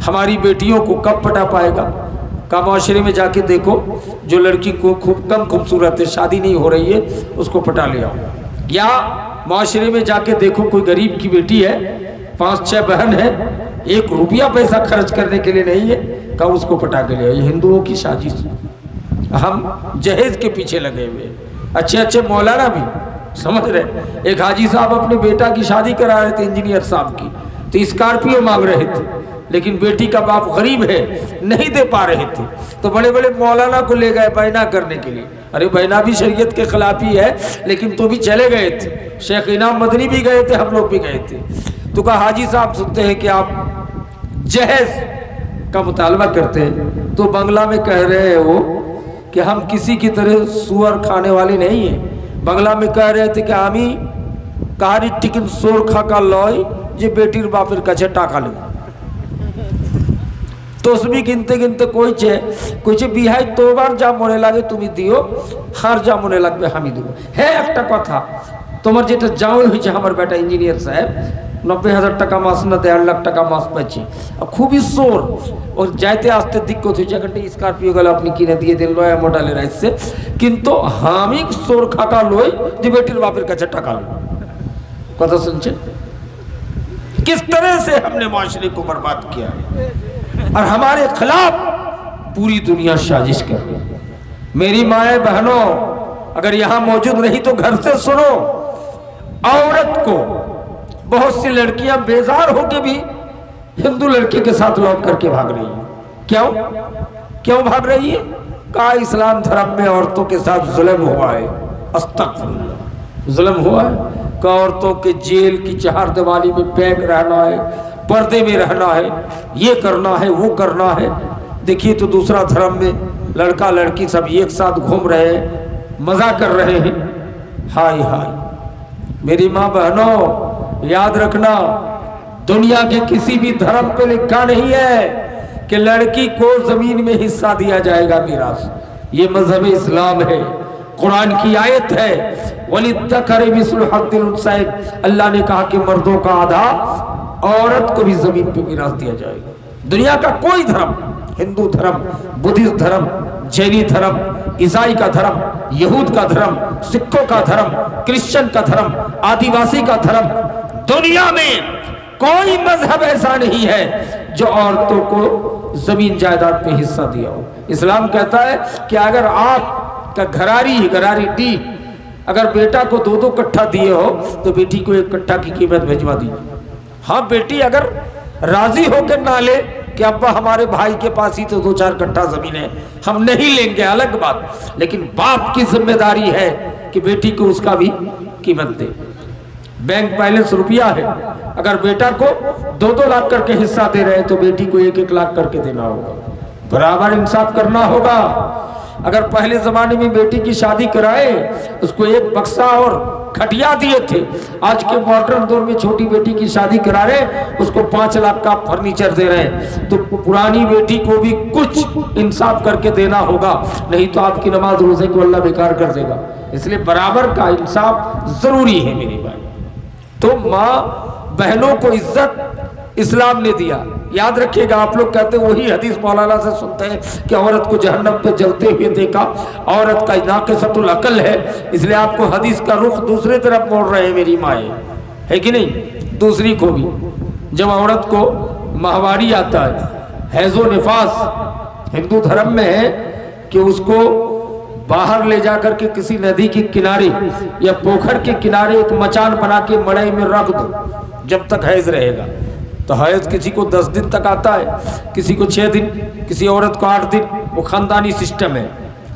ہماری بیٹیوں کو کب پٹا پائے گا؟ کا معاشرے میں جا کے دیکھو، جو لڑکی کو کم خوبصورت ہے، شادی نہیں ہو رہی ہے، اس کو پٹا لے آؤ۔ یا معاشرے میں جا کے دیکھو، کوئی غریب کی بیٹی ہے، 5-6 بہن ہے، 1 روپیہ پیسہ خرچ کرنے کے لیے نہیں ہے، کہ اس کو پٹا کے لے آؤ۔ یہ ہندوؤں کی سازش، ہم جہیز کے پیچھے لگے ہوئے، اچھے مولانا بھی سمجھ رہے۔ ایک حاجی صاحب اپنے بیٹا کی شادی کرا رہے تھے، انجینئر صاحب کی، تو اسکارپیو مانگ رہے تھے، لیکن بیٹی کا باپ غریب ہے، نہیں دے پا رہے تھے، تو بڑے بڑے مولانا کو لے گئے بینا کرنے کے لیے۔ ارے بینا بھی شریعت کے خلاف ہی ہے، لیکن تو بھی چلے گئے تھے۔ شیخ انعام مدنی بھی گئے تھے، ہم لوگ بھی گئے تھے۔ تو کہا حاجی صاحب سنتے ہیں کہ آپ جہیز کا مطالبہ کرتے ہیں، تو بنگلہ میں کہہ رہے ہیں وہ کہ ہم کسی کی طرح سور کھانے والے نہیں ہیں۔ بنگلہ میں کہہ رہے تھے کہ ہمیں کہاری ٹکن سور کھا کا لوئی جی بیٹیر باپر کچھے ٹاکا لیں، تو اس بھی گنتے کوئی বিহাই তোবার যা মনে লাগে তুমি দিও, হার যা মনে লাগবে আমি দেবো। হ্যাঁ একটা কথা, তোমার যেটা যাওয়াই হয়েছে আমার বেটা ইঞ্জিনিয়ার সাহেব, 90,000 টাকা মাস না 1.5 লাখ টাকা মাস পাচ্ছি, খুবই সোর, ওর যাইতে আসতে দিক্কত হয়েছে। একটা স্কর্পিও গেলে আপনি কিনে দিয়ে দিন লয়া মডেলের আসছে, কিন্তু আমি সোর খাকা লই যে বেটির বাপের কাছে টাকা লই। কথা শুনছেন किस तरह से हमने माशरे को बर्बाद किया है और हमारे खिलाफ पूरी दुनिया साजिश कर रही है। मेरी माएं बहनों, अगर यहाँ मौजूद नहीं तो घर से सुनो, औरत को बहुत सी लड़कियां बेजार होके भी हिंदू लड़की के साथ लौट करके भाग रही है। क्यों भाग रही है? कहा इस्लाम धर्म में औरतों के साथ जुल्म हुआ है। अस्तगफिरुल्लाह, जुल्म हुआ है का औरतों के जेल की 4 दीवारी में पैक रहना है, पर्दे में रहना है, ये करना है, वो करना है। देखिए तो दूसरा धर्म में लड़का लड़की सब एक साथ घूम रहे हैं, मजा कर रहे हैं। हाय हाय मेरी माँ बहनों, याद रखना दुनिया के किसी भी धर्म पे लिखा नहीं है कि लड़की को जमीन में हिस्सा दिया जाएगा मीरास। ये मजहब इस्लाम है, कुरान की आयत है, वलिद्दकरि मिस्लु हद्दिल उन्सैन। अल्लाह ने कहा कि मर्दों का आधा, औरत को भी जमीन पे मीरास दिया जाएगा। दुनिया का कोई धर्म, हिंदू धर्म, बुद्धिस्ट धर्म, जैनी धर्म, ईसाई का धर्म, यहूद का धर्म, सिखों का धर्म, क्रिश्चियन का धर्म, आदिवासी का धर्म, दुनिया में कोई मजहब ऐसा नहीं है जो औरतों को जमीन जायदाद पे हिस्सा दिया हो। इस्लाम कहता है कि अगर आप का घरारी डी अगर बेटा को 2-2 कट्ठा दिए हो तो बेटी को 1 कट्ठा की कीमत भिजवा दी। हाँ बेटी अगर राजी होकर ना ले कि अब्बा हमारे भाई के पास ही तो 2-4 कट्ठा जमीन है, हम नहीं लेंगे, अलग बात, लेकिन बाप की जिम्मेदारी है कि बेटी को उसका भी कीमत दे। बैंक बैलेंस रुपया है, अगर बेटा को 2-2 लाख करके हिस्सा दे रहे हैं तो बेटी को 1-1 लाख करके देना होगा। बराबर इंसाफ करना होगा। अगर पहले जमाने में बेटी की शादी कराए उसको 1 बक्सा और खटिया दिए थे, आज के मॉडर्न दौर में छोटी बेटी की शादी करा रहे उसको 5 लाख का फर्नीचर दे रहे हैं। तो पुरानी बेटी को भी कुछ इंसाफ करके देना होगा, नहीं तो आपकी नमाज रोजे को अल्लाह बेकार कर देगा। इसलिए बराबर का इंसाफ जरूरी है मेरी भाई। तो माँ बहनों को इज्जत इस्लाम ने दिया। याद रखिएगा, आप लोग कहते हैं वही हदीस मौलाना से सुनते हैं कि औरत को जहन्नम पे जलते हुए देखा, औरत का नाक़िसतुल अक़ल है, इसलिए आपको हदीस का रुख दूसरे तरफ मोड़ रहे हैं मेरी माएँ, है कि नहीं? दूसरी को भी जब औरत को माहवारी आता है, हैज़ो निफास हिंदू धर्म में है कि उसको बाहर ले जाकर के किसी नदी के किनारे या पोखर के किनारे एक मचान बना के मड़ई में रख दो जब तक हैज रहेगा। तो हैज किसी को 10 दिन तक आता है, किसी को 6 दिन, किसी औरत को 8 दिन, वो खानदानी सिस्टम है।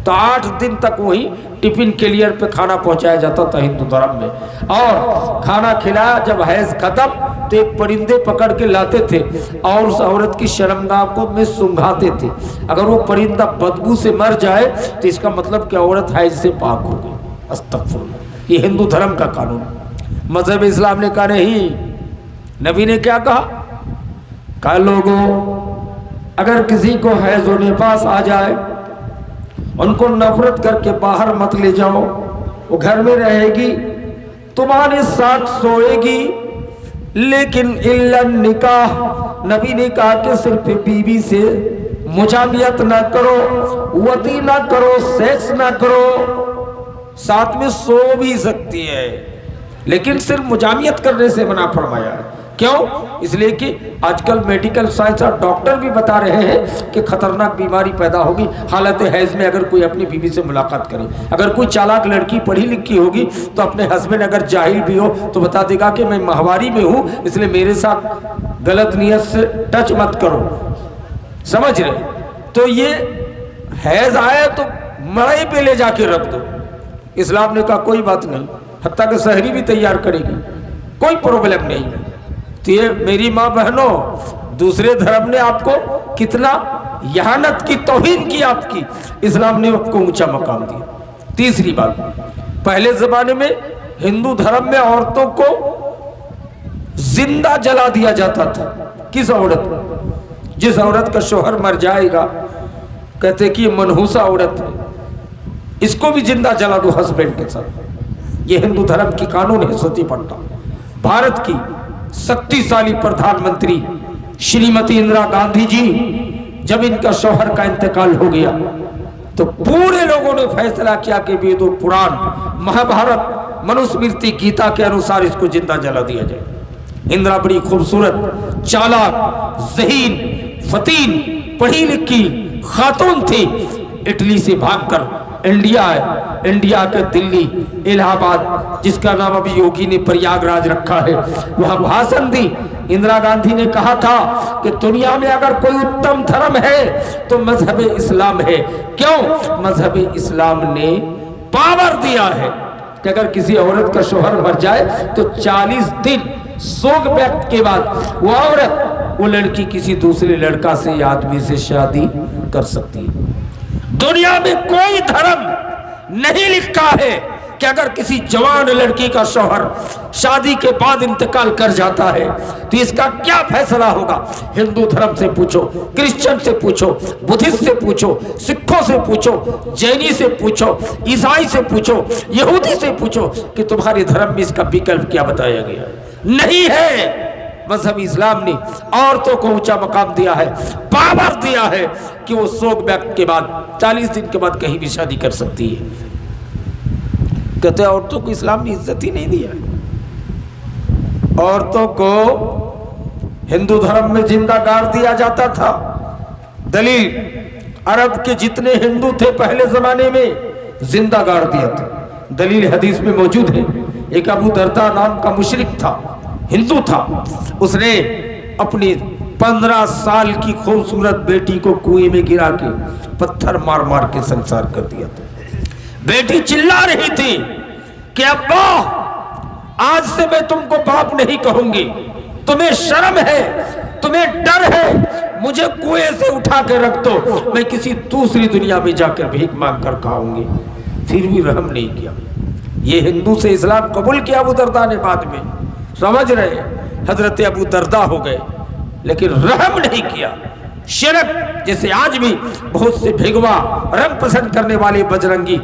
तो 8 दिन तक वही टिफिन कैरियर पे खाना पहुंचाया जाता था हिंदू धर्म में। और खाना खिलाया, जब हैज खत्म तो एक परिंदे पकड़ के लाते थे और उस औरत की शर्मगाह को में सूंघाते थे। अगर वो परिंदा बदबू से मर जाए तो इसका मतलब कि औरत हैज से पाक हो गई। अस्तगफुरुल्लाह, ये हिंदू धर्म का कानून। मजहब इस्लाम ने कहा नहीं। नबी ने क्या कहा लोगों, अगर किसी को हैज होने पास आ जाए उनको नफरत करके बाहर मत ले जाओ, वो घर में रहेगी, तुम्हारे साथ सोएगी, लेकिन इल्ला निकाह, नबी ने कहा कि सिर्फ बीवी से मुजामियत ना करो, वती ना करो, सेक्स ना करो, साथ में सो भी सकती है, लेकिन सिर्फ मुजामियत करने से मना फरमाया है। क्यों? इसलिए कि आजकल मेडिकल साइंस और डॉक्टर भी बता रहे हैं कि खतरनाक बीमारी पैदा होगी हालत हैज में अगर कोई अपनी बीवी से मुलाकात करे। अगर कोई चालाक लड़की पढ़ी लिखी होगी तो अपने हस्बैंड अगर जाहिल भी हो तो बता देगा कि मैं माहवारी में हूँ, इसलिए मेरे साथ गलत नियत से टच मत करो। समझ रहे? तो ये हैज आए तो मड़ई पे ले जाके रख दो। इस्लाम ने कहा कोई बात नहीं, हत्ता कि सहरी भी तैयार करेगी, कोई प्रॉब्लम नहीं है। तो ये मेरी माँ बहनों, दूसरे धर्म ने आपको कितना यहानत की, तौहीन की आपकी, इस्लाम ने आपको ऊंचा मकाम दिया। तीसरी बात, पहले जमाने में हिंदू धर्म में औरतों को जिंदा जला दिया जाता था। किस औरत? जिस औरत का शौहर मर जाएगा, कहते कि ये मनहूसा औरत है, इसको भी जिंदा जला दो हस्बैंड के साथ। ये हिंदू धर्म की कानून है। सती पट्टा भारत की शक्तिशाली प्रधानमंत्री श्रीमती इंदिरा गांधी जी, जब इनका शौहर का इंतकाल हो गया तो पूरे लोगों ने फैसला किया कि वेदों, पुराण, महाभारत, मनुस्मृति, गीता के अनुसार इसको जिंदा जला दिया जाए। इंदिरा बड़ी खूबसूरत, चालाक, ज़हीन, फतीन, पढ़ी लिखी खातून थी। इटली से भागकर इंडिया है, इंडिया के दिल्ली, इलाहाबाद, जिसका नाम अभी योगी ने प्रयागराज रखा है, वहां भाषण दी। इंदिरा गांधी ने कहा था कि दुनिया में अगर कोई उत्तम धर्म है तो मजहब इस्लाम है। क्यों? मजहब इस्लाम ने पावर दिया है कि अगर किसी औरत का शौहर मर जाए तो 40 दिन शोक व्यक्त के बाद वो औरत, वो लड़की किसी दूसरे लड़का से या आदमी से शादी कर सकती है। दुनिया में कोई धर्म नहीं लिखा है कि अगर किसी जवान लड़की का शौहर शादी के बाद इंतकाल कर जाता है तो इसका क्या फैसला होगा। हिंदू धर्म से पूछो, क्रिश्चियन से पूछो, बुद्धिस्ट से पूछो, सिखों से पूछो, जैनी से पूछो, ईसाई से पूछो, यहूदी से पूछो कि तुम्हारे धर्म में इसका विकल्प क्या बताया गया है। नहीं है। मजहब इस्लाम ने औरतों को ऊंचा मकाम दिया है, पावर दिया है कि वो शोक व्यक्त के बाद 40 दिन के बाद कहीं भी शादी कर सकती है। कहते हैं औरतों को इस्लाम ने इज्जत ही नहीं दिया। औरतों को हिंदू धर्म में जिंदा गाड़ दिया जाता था। दलील, अरब के जितने हिंदू थे पहले जमाने में जिंदा गाड़ दिया था। दलील हदीस में मौजूद है। एक अबू दरदा नाम का मुशरिक था, हिंदू था, उसने अपनी 15 साल की खूबसूरत बेटी को कुएं में गिरा के पत्थर मार मार के संसार कर दिया था। बेटी चिल्ला रही थी कि अब्बा, आज से मैं तुमको बाप नहीं कहूंगी, तुम्हें शर्म है, तुम्हें डर है, मुझे कुएं से उठा के रख दो, मैं किसी दूसरी दुनिया में जाकर भीख मांग कर खाऊंगी। फिर भी रहम नहीं किया। ये हिंदू से इस्लाम कबूल किया अबू दरदा ने बाद में, समझ रहे, हजरत अबू दरदा हो गए, लेकिन रहम नहीं किया। शिरक, जैसे आज भी बहुत से भिगवा रंग पसंद करने वाले बजरंगी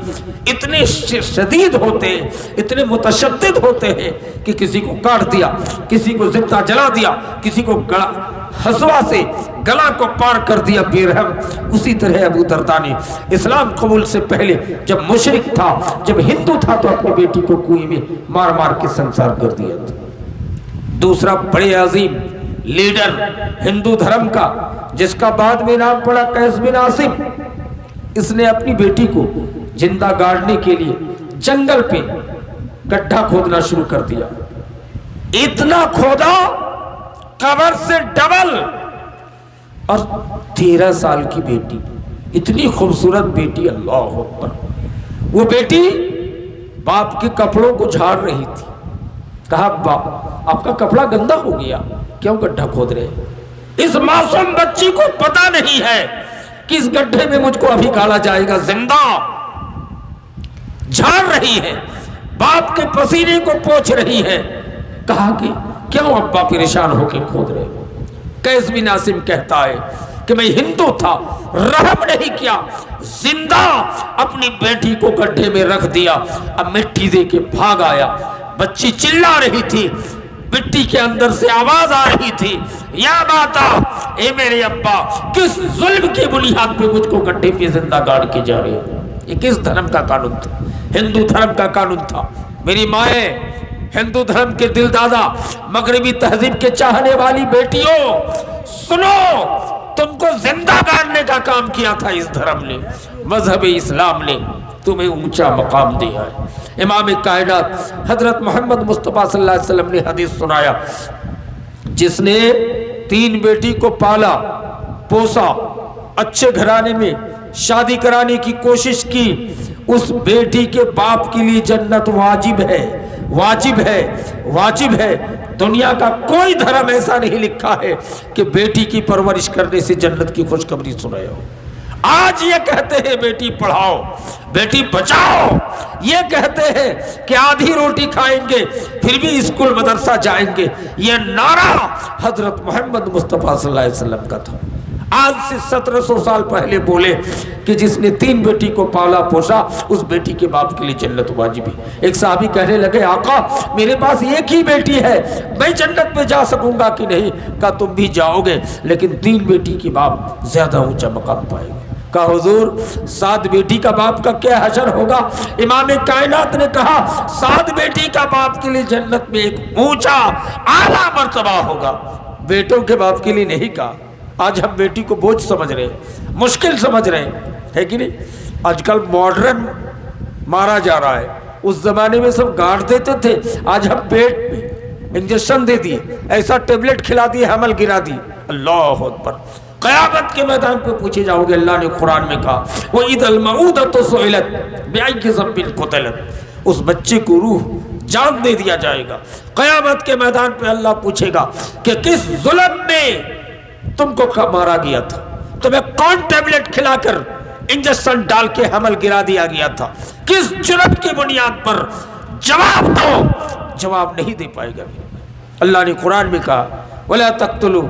इतने शदीद होते हैं, इतने मुतशद्दिद होते हैं कि किसी को काट दिया, किसी को जिंदा जला दिया, किसी को हसुआ से गला को पार कर दिया बेरहम। उसी तरह अबू दरदा ने इस्लाम कबूल से पहले जब मुशरिक था, जब हिंदू था, तो अपनी बेटी को कुएं में मार मार के संसार कर दिया था। दूसरा बड़े अजीम लीडर हिंदू धर्म का, जिसका बाद में नाम पड़ा कैस बिन आसिम, इसने अपनी बेटी को जिंदा गाड़ने के लिए जंगल पे गड्ढा खोदना शुरू कर दिया। इतना खोदा कब्र से डबल, और 13 साल की बेटी, इतनी खूबसूरत बेटी, अल्लाह अकबर। वो बेटी बाप के कपड़ों को झाड़ रही थी। कहा, बाप आपका कपड़ा गंदा हो गया, क्यों गड्ढा खोद रहे? इस मासूम बच्ची को पता नहीं है कि इस गड्ढे में मुझको अभी गाड़ा जाएगा जिंदा। झाड़ रही है, बाप के पसीने को पोंछ रही है। कहा कि क्यों अब्बा परेशान होकर खोद रहे हो? कैस बिन आसिम कहता है कि मैं हिंदू था, रहम नहीं किया, जिंदा अपनी बेटी को गड्ढे में रख दिया, अब मिट्टी दे के भाग आया। बच्ची चिल्ला रही थी, मिट्टी के अंदर से आवाज आ रही थी, या माता, ए मेरे अब्बा, किस जुल्म की बुनियाद पे मुझको गड्ढे पे जिंदा गाड़ के जा रहे हो? ये किस धर्म का कानून था? हिंदू धर्म का कानून था। मेरी माए, हिंदू धर्म के दिल दादा, मगरबी तहजीब के चाहने वाली बेटियों, सुनो, तुमको जिंदा गाड़ने का काम किया था इस धर्म ने, मजहब इस्लाम ने तुम्हें ऊंचा मकाम दिया है। इमाम कायनात हजरत मोहम्मद मुस्तफ़ा सल्लल्लाहु अलैहि वसल्लम ने हदीस सुनाया, जिसने 3 बेटी को पाला पोसा, अच्छे घराने में शादी कराने की कोशिश की, उस बेटी के बाप के लिए जन्नत वाजिब है, वाजिब है, वाजिब है। दुनिया का कोई धर्म ऐसा नहीं लिखा है कि बेटी की परवरिश करने से जन्नत की खुशखबरी सुनाए हो। आज ये कहते हैं बेटी पढ़ाओ, बेटी बचाओ, ये कहते हैं कि आधी रोटी खाएंगे फिर भी स्कूल मदरसा जाएंगे, ये नारा हजरत मोहम्मद मुस्तफ़ा सल्लल्लाहु अलैहि वसल्लम का था। आज से 1700 साल पहले बोले कि जिसने 3 बेटी को पाला पोसा, उस बेटी के बाप के लिए जन्नत वाजिब है। एक साहबी कहने लगे, आका मेरे पास एक ही बेटी है, मैं जन्नत में जा सकूंगा कि नहीं? कहा तुम भी जाओगे, लेकिन 3 बेटी के बाप ज्यादा ऊंचा मकाम पाएंगे। कहा हुजूर 7 बेटी का बाप का क्या हशर होगा? इमाम कायनात ने कहा 7 बेटी का बाप के लिए जन्नत में एक ऊंचा आला मर्तबा होगा, बेटों के बाप के लिए नहीं कहा। आज हम बेटी को बोझ समझ रहे, मुश्किल समझ रहे है कि नहीं? आजकल मॉडर्न मारा जा रहा है, उस जमाने में सब गांठ देते थे, आज हम पेट पे इंजेक्शन दे दिए, ऐसा टेबलेट खिला दिए, हमल गिरा दिए। अल्लाह अकबर। क़यामत के मैदान पे पूछे जाओगे। अल्लाह ने कुरान में कहा, वो इदल मऊदतु सुइलत बिअय्यि ज़ंबिन क़ुतिलत, उस बच्चे को रूह जान दे दिया जाएगा। क़यामत के मैदान पे अल्लाह पूछेगा कि किस जुल्म में तुमको कब मारा गया था, तुम्हें कौन टेबलेट खिलाकर इंजेक्शन डाल के हमल गिरा दिया गया था, किस जुर्म की बुनियाद पर? जवाब दो। जवाब नहीं दे पाएगा। अल्लाह ने कुरान में कहा, वला तक़्तुलू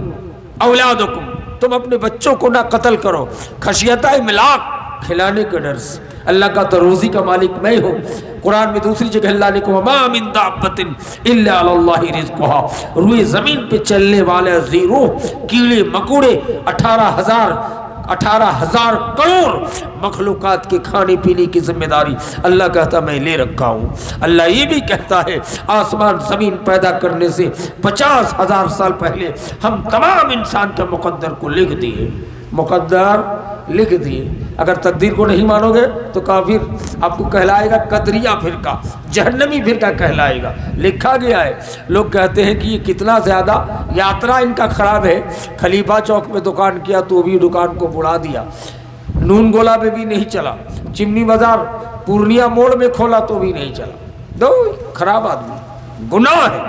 औलादकुम, तुम अपने बच्चों को ना कत्ल करो, खशियता इमलाक, खिलाने के डर से। अल्लाह का तो रोजी का मालिक मैं हूँ। कुरान में दूसरी जगह अल्लाह ने कहा, मा मिन दाब्बतिन इल्ला अलल्लाहि रिज़्क़ुहा, रुए ज़मीन पे चलने वाले ज़ीरो कीड़े मकोड़े 18,000 करोड़ मखलूकात के खाने पीने की जिम्मेदारी अल्लाह कहता मैं ले रखा हूँ। अल्लाह ये भी कहता है आसमान ज़मीन पैदा करने से 50,000 साल पहले हम तमाम इंसान के मुकद्दर को लिख दिए, मुकद्दर लिख दिए। अगर तकदीर को नहीं मानोगे तो काफिर आपको कहलाएगा, कदरिया फिरका, जहन्नमी फिरका कहलाएगा। लिखा गया है। लोग कहते हैं कि ये कितना ज़्यादा यात्रा इनका ख़राब है। खलीफा चौक में दुकान किया तो भी दुकान को बुढ़ा दिया, नून गोला में भी नहीं चला, चिमनी बाजार पूर्णिया मोड़ में खोला तो भी नहीं चला। दो खराब आदमी, गुनाह है,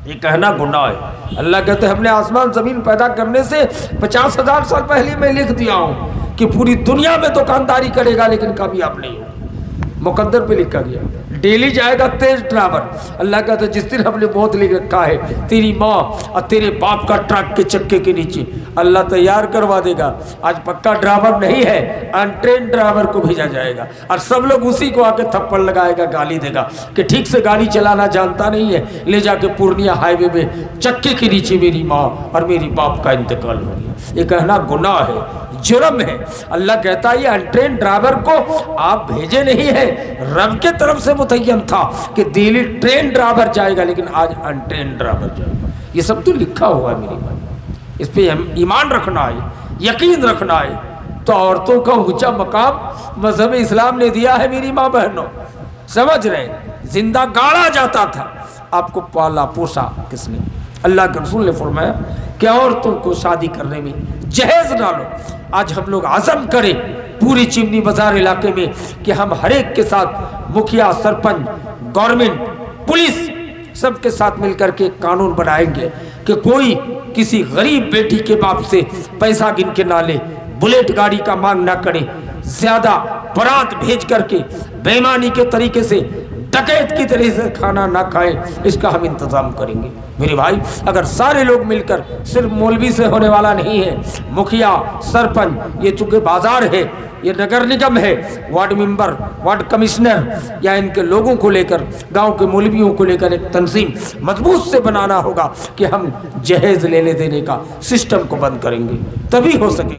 ये कहना गुनाह है। अल्लाह कहते हैं हमने आसमान ज़मीन पैदा करने से 50,000 साल पहले मैं लिख दिया हूँ कि पूरी दुनिया में दुकानदारी करेगा लेकिन कामयाब नहीं होगा। मुकद्दर पे लिखा गया। डेली जाएगा तेज ड्राइवर। अल्लाह कहते जिस दिन हमने मौत लिख रखा है तेरी माँ और तेरे बाप का ट्रक के चक्के के नीचे, अल्लाह तैयार करवा देगा। आज पक्का ड्राइवर नहीं है, अनट्रेन ड्राइवर को भेजा जाएगा और सब लोग उसी को आके थप्पड़ लगाएगा, गाली देगा कि ठीक से गाड़ी चलाना जानता नहीं है, ले जाके पूर्णिया हाईवे में चक्के के नीचे मेरी माँ और मेरी बाप का इंतकाल हो गया। ये कहना गुनाह है, जुर्म है। अल्लाह कहता है ये अनट्रेन ड्राइवर को आप भेजे नहीं है, रब के तरफ से मुतय्यन था कि दिल्ली ट्रेन ड्राइवर जाएगा लेकिन आज अनट्रेन ड्राइवर जाएगा। ये सब तो लिखा हुआ है मेरी भाई, इस पे हम ईमान रखना है, यकीन रखना है। तो औरतों का ऊंचा मकाम मजहब इस्लाम ने दिया है मेरी माँ बहनों, समझ रहे? जिंदा गाड़ा जाता था, आपको पाला पोसा किसने? अल्लाह के रसूल ने फरमाया कि औरतों को शादी करने में जहेज ना लो। आज हम लोग आज़म करें पूरी चिमनी बाजार इलाके में कि हम हर एक के साथ, मुखिया, सरपंच, गवर्नमेंट, पुलिस, सबके साथ मिलकर के कानून बनाएंगे कि कोई किसी गरीब बेटी के बाप से पैसा गिन के ना ले, बुलेट गाड़ी का मांग ना करे, ज्यादा बारात भेज करके बेईमानी के तरीके से डकैत की तरह से खाना ना खाए, इसका हम इंतजाम करेंगे। میرے بھائی اگر سارے لوگ مل کر، صرف مولوی سے ہونے والا نہیں ہے، مکھیا، سرپنچ، یہ چونکہ بازار ہے، یہ نگر نگم ہے، وارڈ ممبر، وارڈ کمشنر یا ان کے لوگوں کو لے کر، گاؤں کے مولویوں کو لے کر ایک تنظیم مضبوط سے بنانا ہوگا کہ ہم جہیز لینے دینے کا سسٹم کو بند کریں گے، تبھی ہو سکے۔